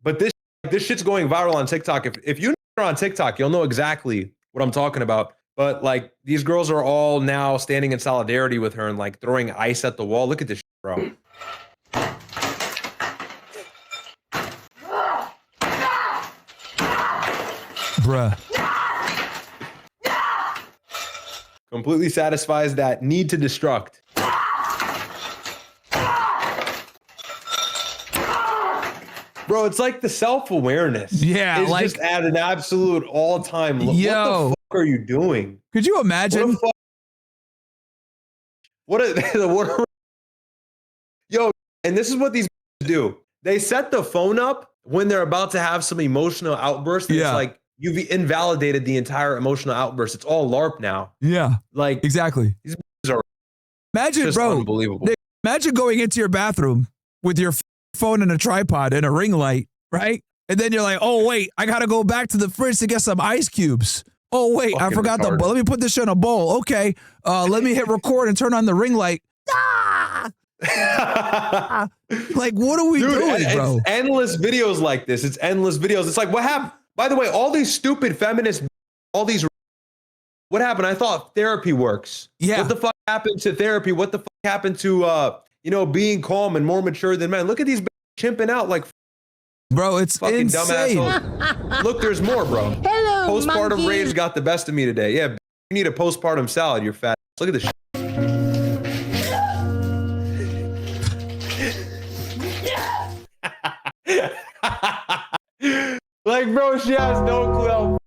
But this shit's going viral on TikTok. If you are on TikTok, you'll know exactly what I'm talking about. But like these girls are all now standing in solidarity with her and like throwing ice at the wall. Look at this shit, bro. Bruh. Completely satisfies that need to destruct. Bro, it's like the self-awareness. Yeah, it's like just at an absolute all-time low. Yo, what the fuck are you doing? Could you imagine? Yo, and this is what these do. They set the phone up when they're about to have some emotional outburst. And it's like you've invalidated the entire emotional outburst. It's all LARP now. Yeah, like exactly. These are imagine, just bro. Unbelievable. Imagine going into your bathroom with your phone and a tripod and a ring light, right? And then you're like, oh wait, I gotta go back to the fridge to get some ice cubes. Oh wait, I forgot the bowl. Let me put this shit in a bowl. Okay, let me hit record and turn on the ring light. Like, what are we doing, bro? It's endless videos like this. It's endless videos. It's like, what happened? By the way, all these stupid feminists, what happened? I thought therapy works. Yeah. What the fuck happened to therapy? What the fuck happened to, being calm and more mature than men? Look at these chimping out like, bro, it's fucking insane. dumb. Look, there's more, bro. Hello, postpartum monkey. rage got the best of me today. Yeah, you need a postpartum salad, you're fat. Look at this shit. Like, bro, she has no clue how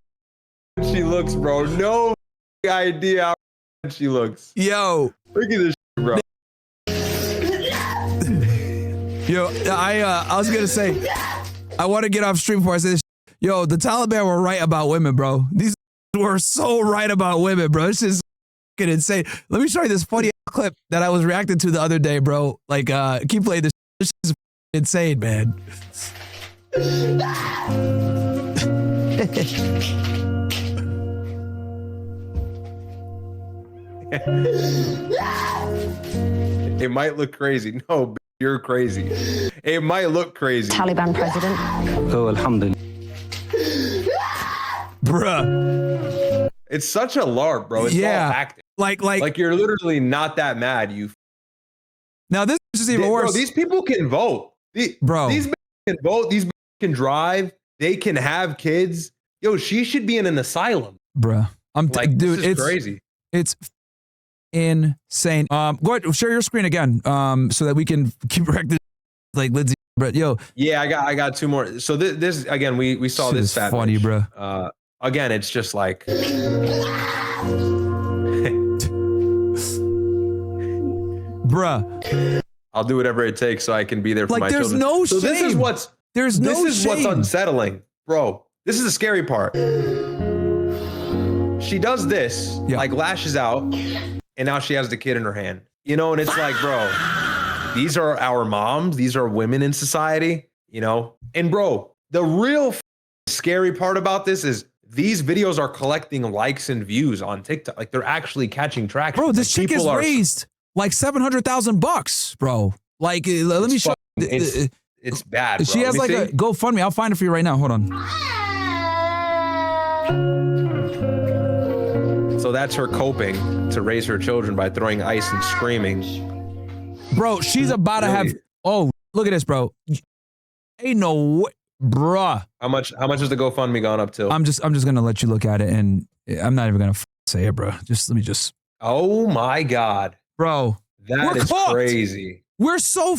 she looks, bro. No idea how she looks. Yo. Look at this shit, bro. Yo, I was gonna say, I want to get off stream before I say this. Yo, the Taliban were right about women, bro. These were so right about women, bro. It's just fucking insane. Let me show you this funny clip that I was reacting to the other day, bro. Like, keep playing this. This is insane, man. It might look crazy. No, you're crazy. It might look crazy. Taliban president. Oh, alhamdulillah. Bruh. It's such a LARP, bro. It's all acting. Like you're literally not that mad. Now this is even worse. Bro, these people can vote. These can vote. These can drive. They can have kids. Yo, she should be in an asylum. Bruh. Dude, it's crazy. It's insane. Go ahead, share your screen again, so that we can keep correcting like Lindsay. But yo, yeah, I got two more. So this again, we saw this fat funny, bitch. Bro. Again, it's just like, bruh. I'll do whatever it takes so I can be there for my children. No so shame. this is what's what's unsettling, bro. This is the scary part. She does this, like lashes out, and now she has the kid in her hand. You know, and it's like, bro, these are our moms. These are women in society, you know? And bro, the real scary part about this is these videos are collecting likes and views on TikTok. Like they're actually catching traction. Bro, this chick is raised like $700,000, bro. Like, let me show you. It's bad, bro. She has like a GoFundMe. I'll find it for you right now. Hold on. So that's her coping to raise her children by throwing ice and screaming. Bro, she's about to have. Oh, look at this, bro. Ain't no way, bruh. How much has the GoFundMe gone up to? I'm just gonna let you look at it, and I'm not even gonna say it, bro. Let me just. Oh my God, bro, that is crazy. We're so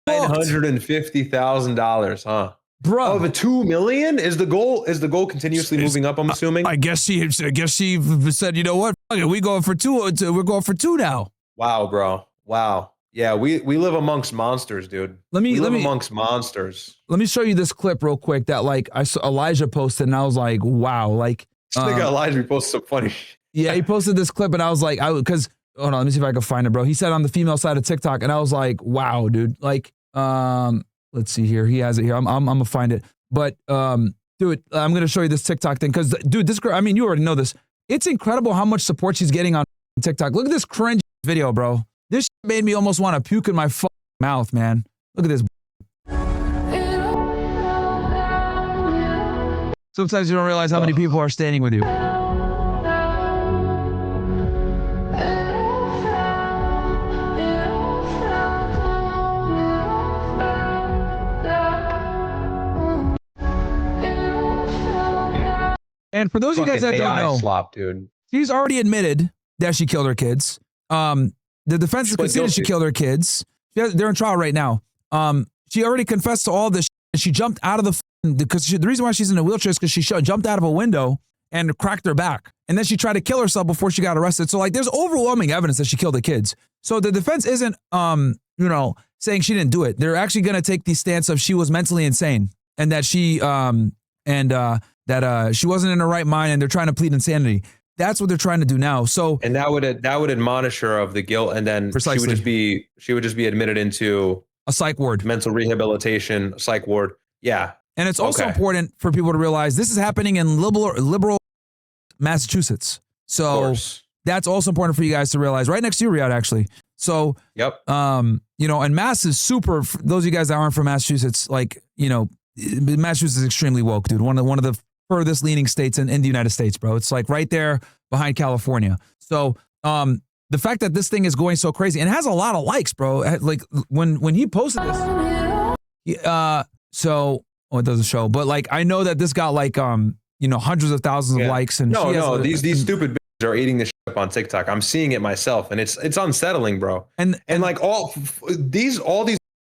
$950,000, huh? Bro, of a 2 million is the goal. Is the goal continuously moving up? I'm assuming. I guess she said, you know what? Fuck it, we going for two. We're going for two now. Wow, bro. Wow. Yeah, we live amongst monsters, dude. We live amongst monsters. Let me show you this clip real quick that like I saw Elijah posted, and I was like, wow, like. I think Elijah posted some funny shit. Yeah, he posted this clip, and I was like, because hold on, let me see if I can find it, bro. He said on the female side of TikTok, and I was like, wow, dude. Like, let's see here. He has it here. I'm gonna find it. But dude, I'm gonna show you this TikTok thing because, dude, this girl. I mean, you already know this. It's incredible how much support she's getting on TikTok. Look at this cringe video, bro. This made me almost want to puke in my mouth, man. Look at this. Sometimes you don't realize how many people are standing with you. And for those of you guys that don't know, slop, dude. She's already admitted that she killed her kids. The defense has conceded she killed her kids. They're in trial right now. She already confessed to all this. She jumped out of the reason why she's in a wheelchair is because she jumped out of a window and cracked her back. And then she tried to kill herself before she got arrested. So like, there's overwhelming evidence that she killed the kids. So the defense isn't, saying she didn't do it. They're actually going to take the stance of she was mentally insane and that she, she wasn't in her right mind, and they're trying to plead insanity. That's what they're trying to do now. So, and that would admonish her of the guilt, and then she would just be admitted into a psych ward, mental rehabilitation, psych ward. Yeah. And it's also important for people to realize this is happening in liberal Massachusetts. So that's also important for you guys to realize. Right next to you, Riyadh, actually. So, yep. And Mass is super. For those of you guys that aren't from Massachusetts, Massachusetts is extremely woke, dude. One of the furthest leaning states in the United States, bro. It's like right there behind California. So, the fact that this thing is going so crazy and it has a lot of likes, bro. Like when he posted this, it doesn't show, but like I know that this got like hundreds of thousands of likes. And these stupid bitches are eating this shit up on TikTok. I'm seeing it myself, and it's unsettling, bro. And like all these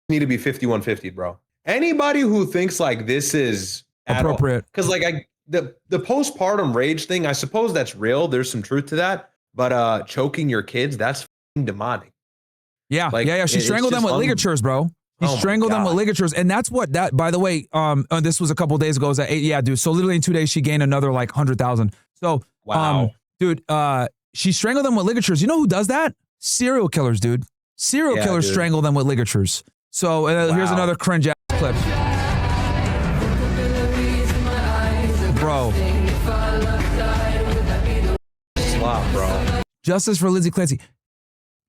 need to be 5150, bro. Anybody who thinks like this is appropriate, because like the postpartum rage thing, I suppose that's real. There's some truth to that, but choking your kids, that's demonic. Yeah, She strangled them with ligatures, bro. He strangled them with ligatures, and that's what that. By the way, this was a couple days ago. It was at 8, yeah, dude. So literally in 2 days, she gained another like 100,000. So, dude, she strangled them with ligatures. You know who does that? Serial killers, dude. Serial killers strangle them with ligatures. So here's another cringe ass clip, bro. Wow, bro. Justice for Lindsay Clancy.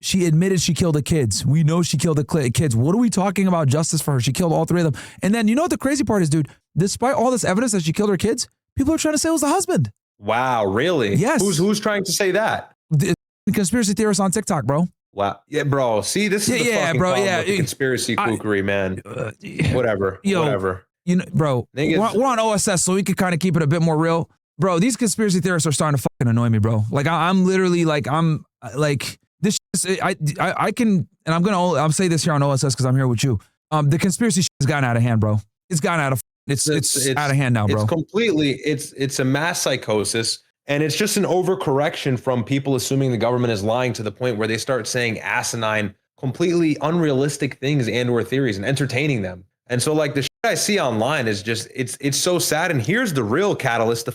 She admitted she killed the kids. We know she killed the kids. What are we talking about justice for her? She killed all 3 of them. And then you know what the crazy part is, dude? Despite all this evidence that she killed her kids, people are trying to say it was the husband. Wow, really? Yes. Who's trying to say that? The conspiracy theorists on TikTok, bro. Wow. Yeah, bro. See, this is the fucking problem with the conspiracy kookery, man. Whatever. Whatever. Bro, we're on OSS, so we could kind of keep it a bit more real. Bro, these conspiracy theorists are starting to fucking annoy me, bro. Like, I'm literally like, this I can, and I'll say this here on OSS because I'm here with you. The conspiracy shit has gotten out of hand, bro. It's gotten out of, it's out of hand now, bro. It's completely, it's a mass psychosis, and it's just an overcorrection from people assuming the government is lying to the point where they start saying asinine, completely unrealistic things and or theories and entertaining them. And so like the shit I see online is just, it's so sad. And here's the real catalyst.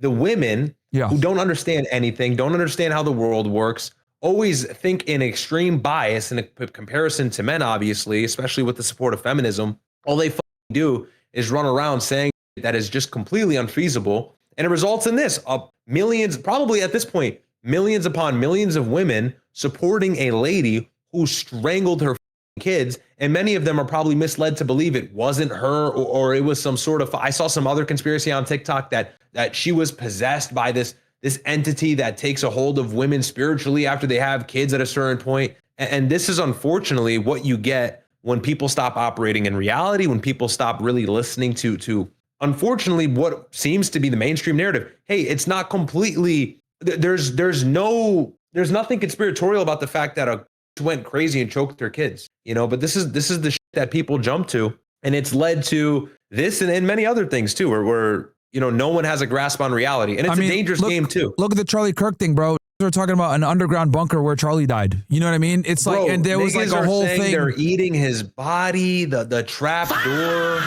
The women who don't understand anything, don't understand how the world works, always think in extreme bias in a comparison to men, obviously, especially with the support of feminism. All they do is run around saying that is just completely unfeasible. And it results in this, millions, probably at this point, millions upon millions of women supporting a lady who strangled her kids. And many of them are probably misled to believe it wasn't her, or it was some sort of, I saw some other conspiracy on TikTok that she was possessed by this entity that takes a hold of women spiritually after they have kids at a certain point. And this is unfortunately what you get when people stop operating in reality, when people stop really listening to unfortunately what seems to be the mainstream narrative. Hey, it's not completely, there's nothing conspiratorial about the fact that a went crazy and choked their kids, but this is the shit that people jump to, and it's led to this and many other things too, where no one has a grasp on reality, and it's a dangerous game too. Look at the Charlie Kirk thing, bro. They're talking about an underground bunker where Charlie died. You know what I mean? It's like, bro, and there was like a whole thing. They're eating his body, the trap door.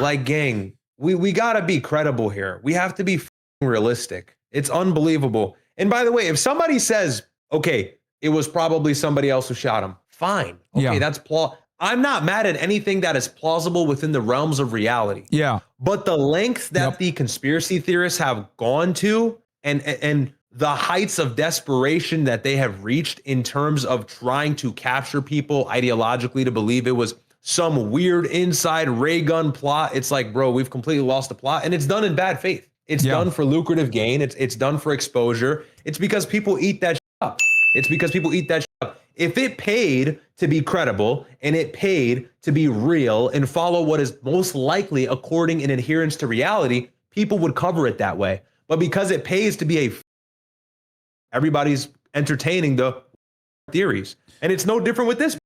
Like, gang, we gotta be credible here. We have to be realistic. It's unbelievable. And by the way, if somebody says, okay, it was probably somebody else who shot him, fine. Okay, that's I'm not mad at anything that is plausible within the realms of reality. Yeah. But the lengths that the conspiracy theorists have gone to, and the heights of desperation that they have reached in terms of trying to capture people ideologically to believe it was some weird inside ray gun plot. It's like, bro, we've completely lost the plot, and it's done in bad faith. It's done for lucrative gain. It's done for exposure. It's because people eat that shit up. It's because people eat that shit up. If it paid to be credible and it paid to be real and follow what is most likely according in adherence to reality, people would cover it that way. But because it pays to be everybody's entertaining the theories. And it's no different with this,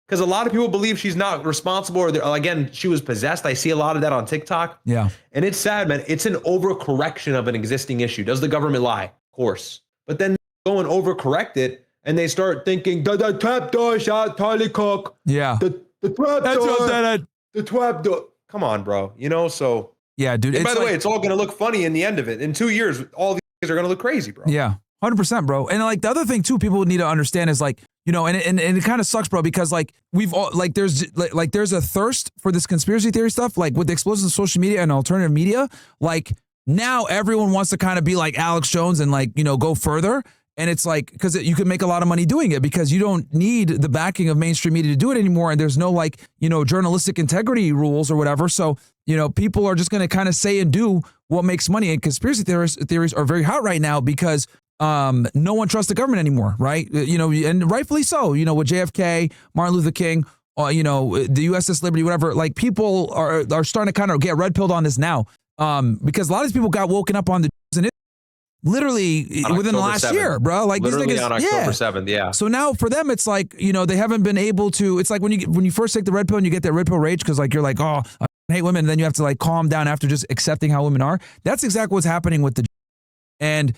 because a lot of people believe she's not responsible, or again, she was possessed. I see a lot of that on TikTok. Yeah. And it's sad, man. It's an overcorrection of an existing issue. Does the government lie? Of course. But then go and overcorrect it, and they start thinking, the trap door shot Charlie Cook. Yeah. The trap door. The trap door. Come on, bro. You know, so. Yeah, dude. And by the way, it's all going to look funny in the end of it. In 2 years, all these things are going to look crazy, bro. Yeah. 100%, bro. And like the other thing too, people need to understand is like, you know, and it kind of sucks, bro, because like we've all like there's a thirst for this conspiracy theory stuff, like with the explosion of social media and alternative media. Like now everyone wants to kind of be like Alex Jones and like, you know, go further. And it's like, because you can make a lot of money doing it because you don't need the backing of mainstream media to do it anymore. And there's no like, you know, journalistic integrity rules or whatever. So, you know, people are just going to kind of say and do what makes money. And conspiracy theories are very hot right now because no one trusts the government anymore, right? You know, and rightfully so, you know, with JFK, Martin Luther King, you know, the USS Liberty, whatever, like people are starting to kind of get red pilled on this now. Because a lot of these people got woken up on the literally within the last year, bro. Like literally these niggas, on October 7th, yeah. So now for them, it's like, you know, they haven't been able to, it's like when you first take the red pill and you get that red pill rage because like you're like, oh, I hate women, and then you have to like calm down after just accepting how women are. That's exactly what's happening with the and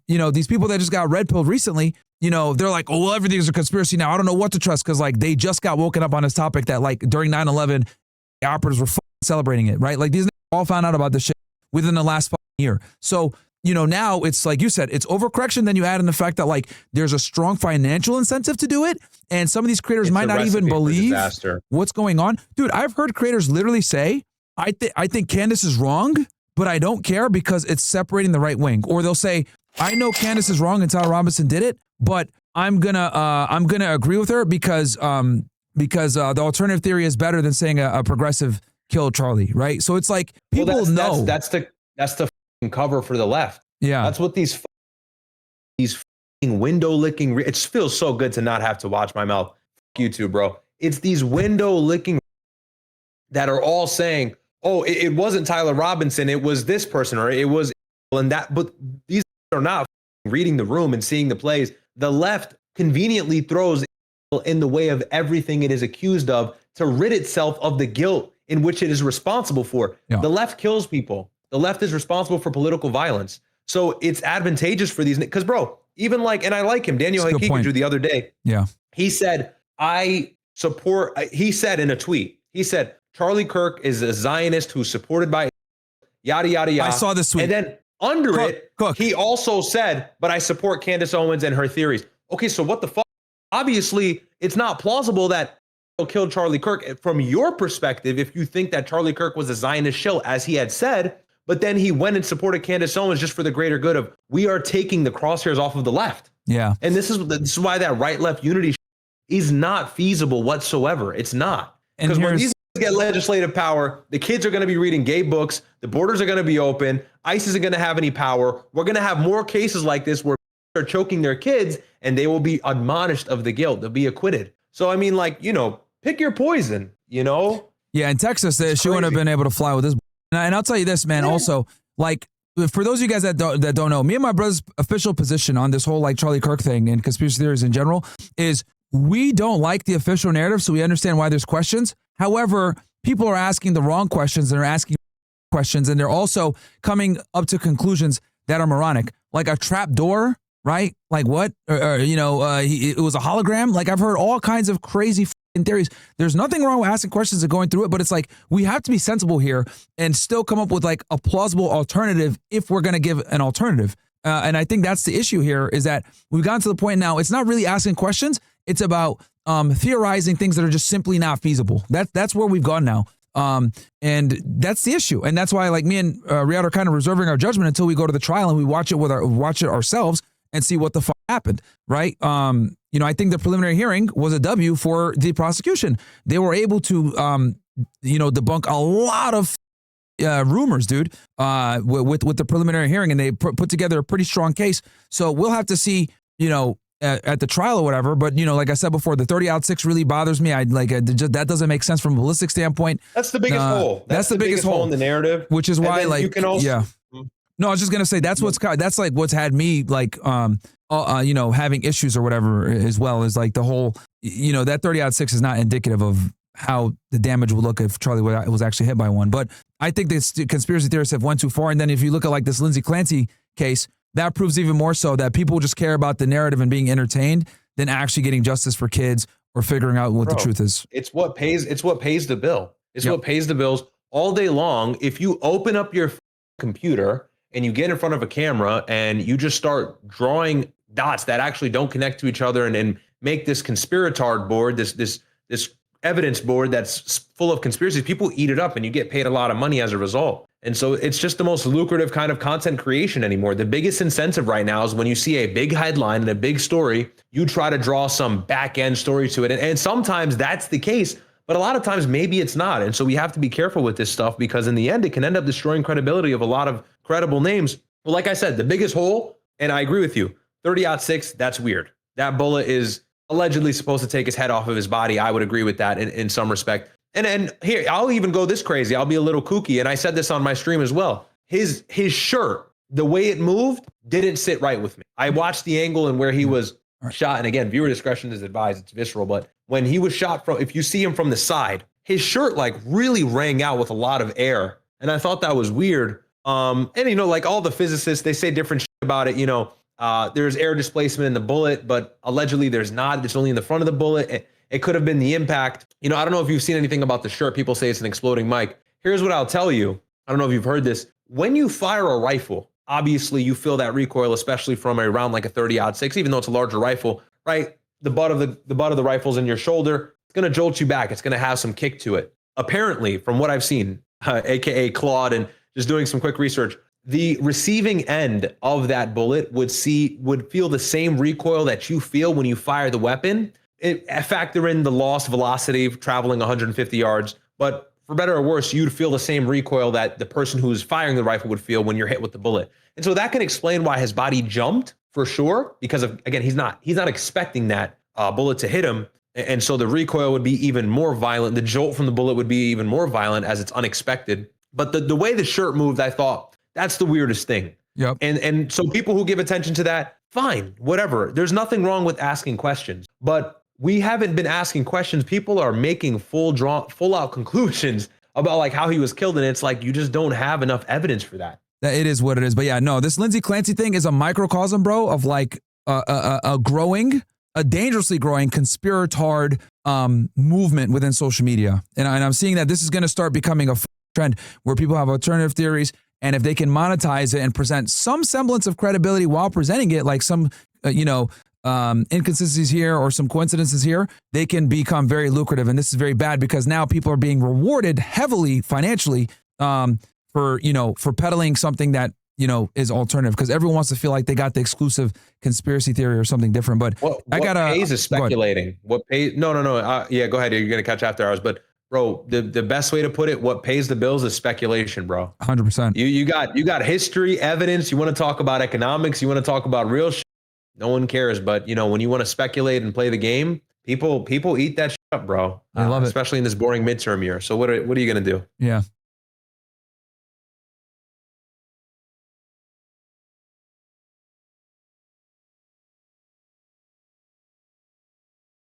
you know, these people that just got red pilled recently, you know, they're like, oh, well, everything's a conspiracy now. I don't know what to trust because like they just got woken up on this topic that like during 9/11, the operatives were celebrating it, right? Like these all found out about this shit within the last year. So, you know, now it's like you said, it's overcorrection. Then you add in the fact that like there's a strong financial incentive to do it. And some of these creators might not even believe what's going on. Dude, I've heard creators literally say, I think Candace is wrong, but I don't care because it's separating the right wing. Or they'll say, I know Candace is wrong and Tyler Robinson did it, but I'm gonna agree with her because the alternative theory is better than saying a progressive killed Charlie, right? So it's like people know that's the cover for the left. Yeah, that's what these window licking. It feels so good to not have to watch my mouth. Fuck you too, bro. It's these window licking that are all saying, "Oh, it wasn't Tyler Robinson. It was this person, or it was," and that. But these are not reading the room and seeing the plays. The left conveniently throws in the way of everything it is accused of to rid itself of the guilt in which it is responsible for. Yeah. The left kills people. The left is responsible for political violence. So it's advantageous for these, because bro, even like, and I like him, Daniel Hakikaju the other day. Yeah. He said, he said in a tweet, he said, Charlie Kirk is a Zionist who's supported by yada, yada, yada. I saw this tweet. And then under he also said, but I support Candace Owens and her theories. Okay, so what the fuck? Obviously, it's not plausible that killed Charlie Kirk from your perspective if you think that Charlie Kirk was a Zionist shill, as he had said. But then he went and supported Candace Owens just for the greater good of we are taking the crosshairs off of the left. Yeah. And this is why that right-left unity is not feasible whatsoever. It's not. Because when these get legislative power, the kids are going to be reading gay books. The borders are going to be open. ICE isn't going to have any power. We're going to have more cases like this where are choking their kids and they will be admonished of the guilt. They'll be acquitted. So, I mean, like, you know, pick your poison, you know? Yeah. In Texas, she wouldn't have been able to fly with this. And I'll tell you this, man, also, like, for those of you guys that don't know, me and my brother's official position on this whole, like, Charlie Kirk thing and conspiracy theories in general is we don't like the official narrative, so we understand why there's questions. However, people are asking the wrong questions and are asking questions, and they're also coming up to conclusions that are moronic. Like a trap door, right? Like what? It was a hologram? Like, I've heard all kinds of crazy theories. There's nothing wrong with asking questions and going through it, but it's like we have to be sensible here and still come up with like a plausible alternative if we're going to give an alternative. And I think that's the issue here is that we've gotten to the point now, it's not really asking questions. It's about theorizing things that are just simply not feasible. That's where we've gone now. And that's the issue. And that's why like me and Riyadh are kind of reserving our judgment until we go to the trial and we watch it ourselves and see what the fuck happened, right? I think the preliminary hearing was a W for the prosecution. They were able to, debunk a lot of rumors, dude, with the preliminary hearing, and they put together a pretty strong case. So we'll have to see, at the trial or whatever. But, like I said before, the 30-6 really bothers me. That doesn't make sense from a ballistic standpoint. That's the biggest hole. That's the biggest hole in the narrative. Which is why, like, you can also, yeah. No, I was just going to say, that's what's had me, like, having issues or whatever as well, is like the whole, that 30-6 is not indicative of how the damage would look if Charlie was actually hit by one. But I think this conspiracy theorists have went too far. And then if you look at like this Lindsay Clancy case, that proves even more so that people just care about the narrative and being entertained than actually getting justice for kids or figuring out what the truth is. It's what pays the bill. It's what pays the bills all day long. If you open up your computer and you get in front of a camera and you just start drawing dots that actually don't connect to each other and make this conspiratard board, this evidence board that's full of conspiracies, people eat it up and you get paid a lot of money as a result. And so it's just the most lucrative kind of content creation anymore. The biggest incentive right now is when you see a big headline and a big story, you try to draw some back end story to it. And sometimes that's the case, but a lot of times maybe it's not. And so we have to be careful with this stuff, because in the end, it can end up destroying credibility of a lot of credible names. Well, like I said, the biggest hole, and I agree with you, 30-6, that's weird. That bullet is allegedly supposed to take his head off of his body. I would agree with that in some respect. And here, I'll even go this crazy. I'll be a little kooky. And I said this on my stream as well. His shirt, the way it moved, didn't sit right with me. I watched the angle and where he was shot. And again, viewer discretion is advised. It's visceral. But when he was shot from, if you see him from the side, his shirt like really rang out with a lot of air. And I thought that was weird. And like all the physicists, they say different shit about it. There's air displacement in the bullet, but allegedly there's not. It's only in the front of the bullet. It could have been the impact. I don't know if you've seen anything about the shirt. People say it's an exploding mic. Here's what I'll tell you. I don't know if you've heard this. When you fire a rifle, obviously you feel that recoil, especially from a round like a 30-6, even though it's a larger rifle, right? The butt of the rifle's in your shoulder. It's going to jolt you back. It's going to have some kick to it. Apparently, from what I've seen, AKA Claude, and just doing some quick research, the receiving end of that bullet would feel the same recoil that you feel when you fire the weapon. Factor in the lost velocity of traveling 150 yards, but for better or worse, you'd feel the same recoil that the person who's firing the rifle would feel when you're hit with the bullet. And so that can explain why his body jumped for sure, because of, again, he's not expecting that bullet to hit him. And so the recoil would be even more violent. The jolt from the bullet would be even more violent as it's unexpected. But the way the shirt moved, I thought that's the weirdest thing. Yep. And so people who give attention to that, fine, whatever. There's nothing wrong with asking questions, but we haven't been asking questions. People are making full out conclusions about like how he was killed. And it's like, you just don't have enough evidence for that. It is what it is. But yeah, no, this Lindsay Clancy thing is a microcosm, bro, of like a dangerously growing conspiratard movement within social media. And I'm seeing that this is going to start becoming a trend where people have alternative theories. And if they can monetize it and present some semblance of credibility while presenting it, like some, inconsistencies here or some coincidences here, they can become very lucrative. And this is very bad because now people are being rewarded heavily financially for peddling something that, is alternative, because everyone wants to feel like they got the exclusive conspiracy theory or something different. But what pays is speculating. What pays? No. Yeah, go ahead. You're going to catch after hours. But bro, the best way to put it, what pays the bills is speculation, bro. 100%. You got history, evidence. You want to talk about economics. You want to talk about real shit. No one cares. But when you want to speculate and play the game, people eat that shit up, bro. I love it, especially in this boring midterm year. So what are you gonna do? Yeah.